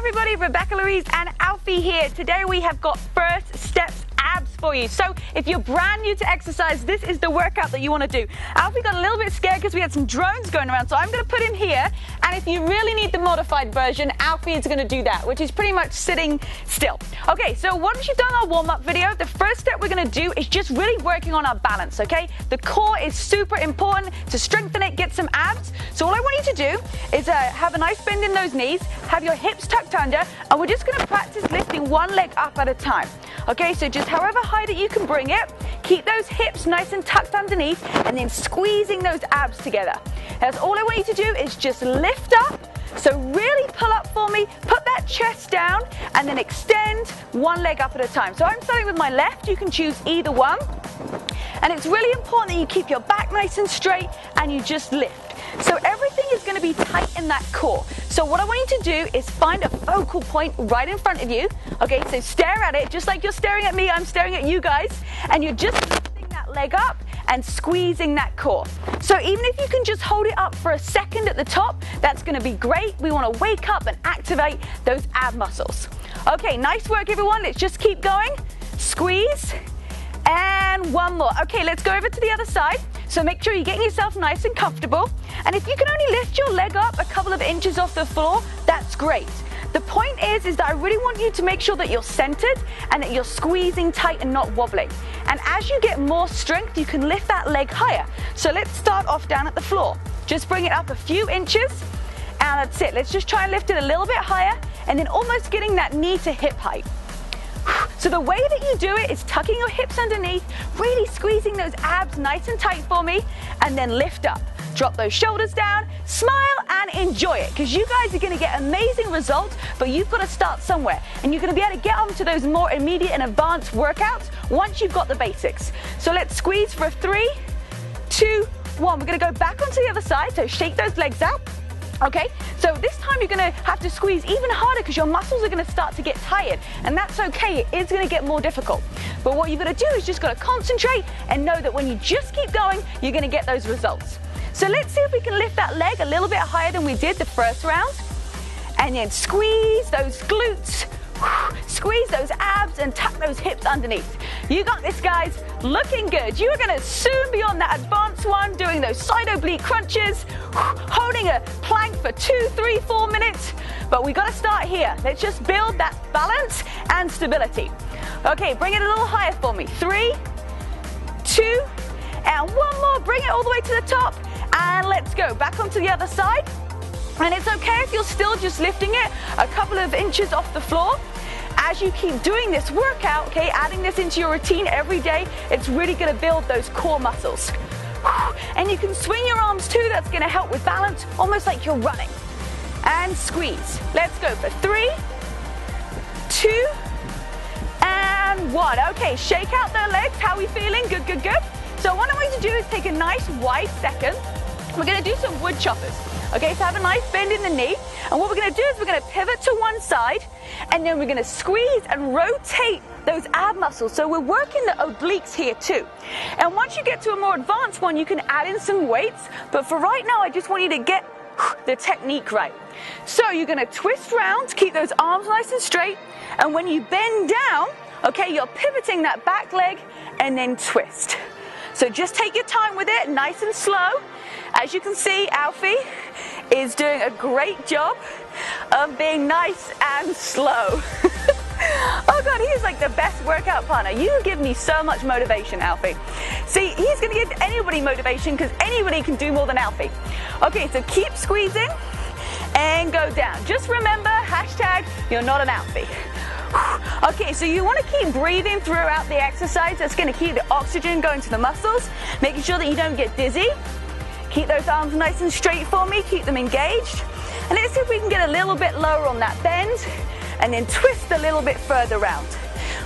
everybody, Rebecca, Louise and Alfie here. Today we have got first steps abs for you. So if you're brand new to exercise, this is the workout that you want to do. Alfie got a little bit scared because we had some drones going around, so I'm going to put him here, and if you really need the modified version, Alfie is going to do that, which is pretty much sitting still. Okay, so once you've done our warm-up video, the first step we're going to do is just really working on our balance, okay? The core is super important to strengthen it, get some abs. So all I want you to do is have a nice bend in those knees, have your hips tucked under, and we're just going to practice lifting one leg up at a time. Okay, so just however high that you can bring it, keep those hips nice and tucked underneath, and then squeezing those abs together. That's all I want you to do is just lift up. So really pull up for me, put that chest down, and then extend one leg up at a time. So I'm starting with my left, you can choose either one. And it's really important that you keep your back nice and straight and you just lift. So everything is going to be tight in that core. So what I want you to do is find a focal point right in front of you. Okay, so stare at it, just like you're staring at me, I'm staring at you guys. And you're just lifting that leg up and squeezing that core. So even if you can just hold it up for a second at the top, that's going to be great. We want to wake up and activate those ab muscles. Okay, nice work everyone. Let's just keep going. Squeeze. And one more. Okay, let's go over to the other side. So make sure you're getting yourself nice and comfortable. And if you can only lift your leg up a couple of inches off the floor, that's great. The point is that I really want you to make sure that you're centered and that you're squeezing tight and not wobbling. And as you get more strength, you can lift that leg higher. So let's start off down at the floor. Just bring it up a few inches. And that's it. Let's just try and lift it a little bit higher and then almost getting that knee to hip height. So the way that you do it is tucking your hips underneath, really squeezing those abs nice and tight for me, and then lift up. Drop those shoulders down, smile and enjoy it, because you guys are going to get amazing results, but you've got to start somewhere. And you're going to be able to get on to those more immediate and advanced workouts once you've got the basics. So let's squeeze for 3, 2, 1. We're going to go back onto the other side, so shake those legs out. Okay, so this time you're going to have to squeeze even harder because your muscles are going to start to get tired, and that's okay. It is going to get more difficult, but what you've got to do is just got to concentrate and know that when you just keep going, you're going to get those results. So let's see if we can lift that leg a little bit higher than we did the first round, and then squeeze those glutes, squeeze those abs and tuck those hips underneath. You got this, guys. Looking good. You are going to soon be on that advanced one, doing those side oblique crunches, holding a plank for 2, 3, 4 minutes. But we got to start here. Let's just build that balance and stability. Okay, bring it a little higher for me. 3, 2, and one more. Bring it all the way to the top. And let's go. Back onto the other side. And it's okay if you're still just lifting it a couple of inches off the floor. As you keep doing this workout, okay, adding this into your routine every day, it's really going to build those core muscles. And you can swing your arms too. That's going to help with balance, almost like you're running. And squeeze. Let's go for 3, 2, and 1. Okay, shake out the legs. How are we feeling? Good, good, good. So what I want you to do is take a nice wide second. We're going to do some wood choppers. Okay, so have a nice bend in the knee. And what we're going to do is we're going to pivot to one side, and then we're going to squeeze and rotate those ab muscles. So we're working the obliques here too. And once you get to a more advanced one, you can add in some weights. But for right now, I just want you to get the technique right. So you're going to twist round, keep those arms nice and straight. And when you bend down, okay, you're pivoting that back leg and then twist. So just take your time with it, nice and slow. As you can see, Alfie is doing a great job of being nice and slow. Oh God, he's like the best workout partner. You give me so much motivation, Alfie. See, he's going to give anybody motivation because anybody can do more than Alfie. Okay, so keep squeezing and go down. Just remember, hashtag, you're not an Alfie. Okay, so you want to keep breathing throughout the exercise. That's going to keep the oxygen going to the muscles, making sure that you don't get dizzy. Keep those arms nice and straight for me. Keep them engaged. And let's see if we can get a little bit lower on that bend and then twist a little bit further round.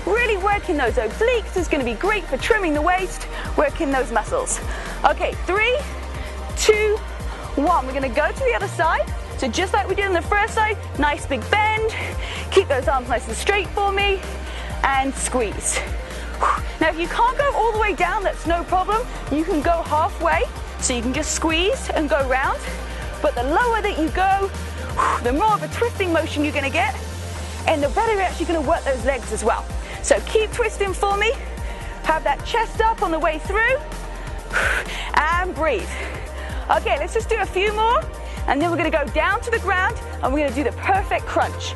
Really working those obliques is going to be great for trimming the waist, working those muscles. Okay, 3, 2, 1. We're going to go to the other side. So just like we did on the first side, nice big bend. Keep those arms nice and straight for me and squeeze. Now if you can't go all the way down, that's no problem. You can go halfway. So you can just squeeze and go round, but the lower that you go, the more of a twisting motion you're going to get, and the better you're actually going to work those legs as well. So keep twisting for me. Have that chest up on the way through. And breathe. Okay, let's just do a few more, and then we're going to go down to the ground, and we're going to do the perfect crunch.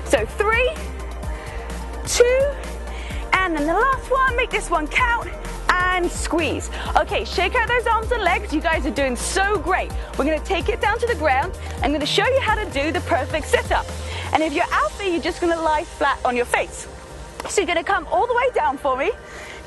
So 3, 2, and then the last one, make this one count, and squeeze. Okay, shake out those arms and legs. You guys are doing so great. We're going to take it down to the ground. I'm going to show you how to do the perfect sit-up. And if you're out there, you're just going to lie flat on your face. So you're going to come all the way down for me.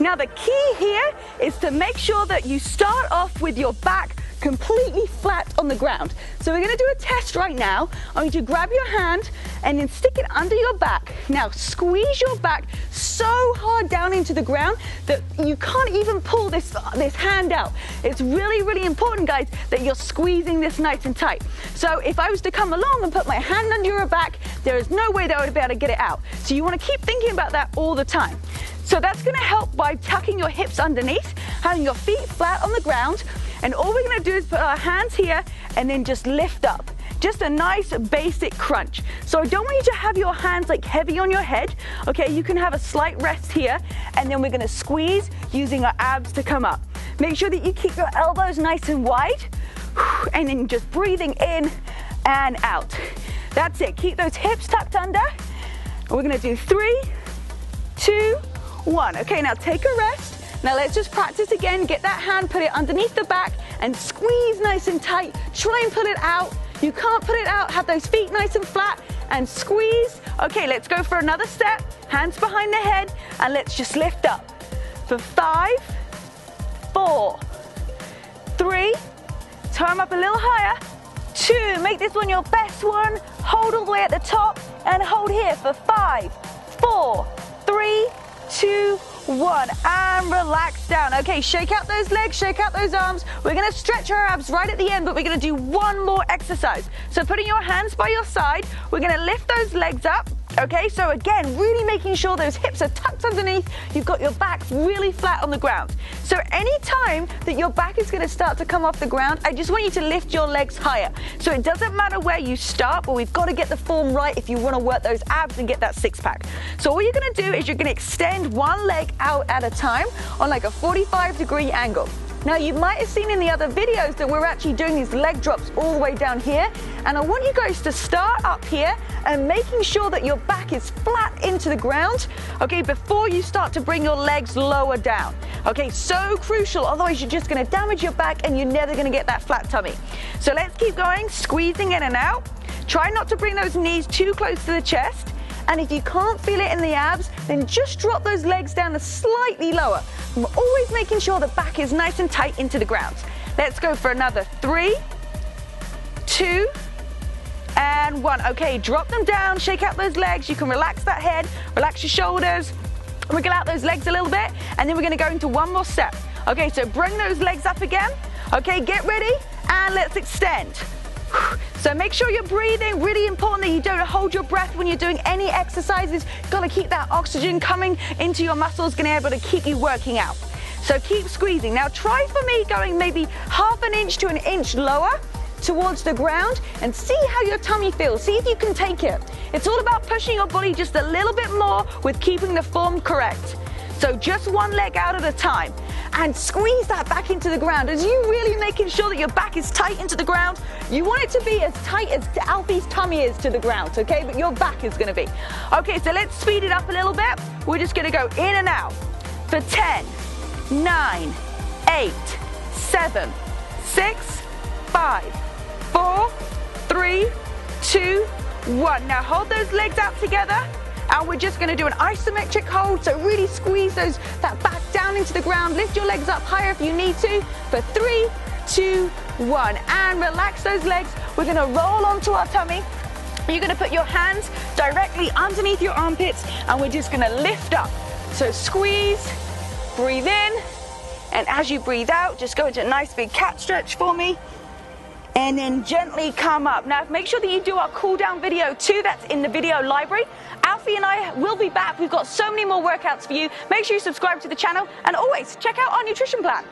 Now the key here is to make sure that you start off with your back completely flat on the ground. So we're going to do a test right now. I want you to grab your hand and then stick it under your back. Now squeeze your back so hard down into the ground that you can't even pull this hand out. It's really, really important, guys, that you're squeezing this nice and tight. So if I was to come along and put my hand under your back, there is no way that I would be able to get it out. So you want to keep thinking about that all the time. So that's going to help by tucking your hips underneath, having your feet flat on the ground, and all we're going to do is put our hands here and then just lift up. Just a nice basic crunch. So I don't want you to have your hands like heavy on your head. Okay, you can have a slight rest here, and then we're going to squeeze using our abs to come up. Make sure that you keep your elbows nice and wide, and then just breathing in and out. That's it. Keep those hips tucked under. We're going to do 3, 2, 1. Okay, now take a rest. Now let's just practice again. Get that hand, put it underneath the back, and squeeze nice and tight. Try and pull it out. You can't put it out. Have those feet nice and flat and squeeze. Okay, let's go for another step. Hands behind the head, and let's just lift up. For 5, 4, 3, turn up a little higher. 2, make this one your best one. Hold all the way at the top and hold here for 5, 4, 3, 2, 1, and relax down. Okay, shake out those legs, shake out those arms. We're going to stretch our abs right at the end, but we're going to do one more exercise. So putting your hands by your side, we're going to lift those legs up. Okay, so again, really making sure those hips are tucked underneath. You've got your back really flat on the ground. So anytime that your back is going to start to come off the ground, I just want you to lift your legs higher. So it doesn't matter where you start, but we've got to get the form right if you want to work those abs and get that six-pack. So all you're going to do is you're going to extend one leg out at a time on like a 45-degree angle. Now you might have seen in the other videos that we're actually doing these leg drops all the way down here, and I want you guys to start up here and making sure that your back is flat into the ground, okay, before you start to bring your legs lower down. Okay, so crucial, otherwise you're just going to damage your back and you're never going to get that flat tummy. So let's keep going, squeezing in and out. Try not to bring those knees too close to the chest. And if you can't feel it in the abs, then just drop those legs down slightly lower. Always making sure the back is nice and tight into the ground. Let's go for another 3, 2, and 1. Okay, drop them down, shake out those legs. You can relax that head, relax your shoulders, wiggle out those legs a little bit, and then we're gonna go into one more step. Okay, so bring those legs up again. Okay, get ready, and let's extend. So make sure you're breathing. Really important that you don't hold your breath when you're doing any exercises. Got to keep that oxygen coming into your muscles, going to be able to keep you working out. So keep squeezing. Now try for me going maybe ½ an inch to an inch lower towards the ground and see how your tummy feels. See if you can take it. It's all about pushing your body just a little bit more with keeping the form correct. So just one leg out at a time. And squeeze that back into the ground. As you really making sure that your back is tight into the ground, you want it to be as tight as Alfie's tummy is to the ground, okay? But your back is gonna be. Okay, so let's speed it up a little bit. We're just gonna go in and out for 10, 9, 8, 7, 6, 5, 4, 3, 2, 1. Now hold those legs out together. And we're just going to do an isometric hold, so really squeeze that back down into the ground. Lift your legs up higher if you need to for 3, 2, 1. And relax those legs. We're going to roll onto our tummy. You're going to put your hands directly underneath your armpits, and we're just going to lift up. So squeeze, breathe in, and as you breathe out, just go into a nice big cat stretch for me. And then gently come up. Now make sure that you do our cool down video too. That's in the video library. Alfie and I will be back. We've got so many more workouts for you. Make sure you subscribe to the channel and always check out our nutrition plan.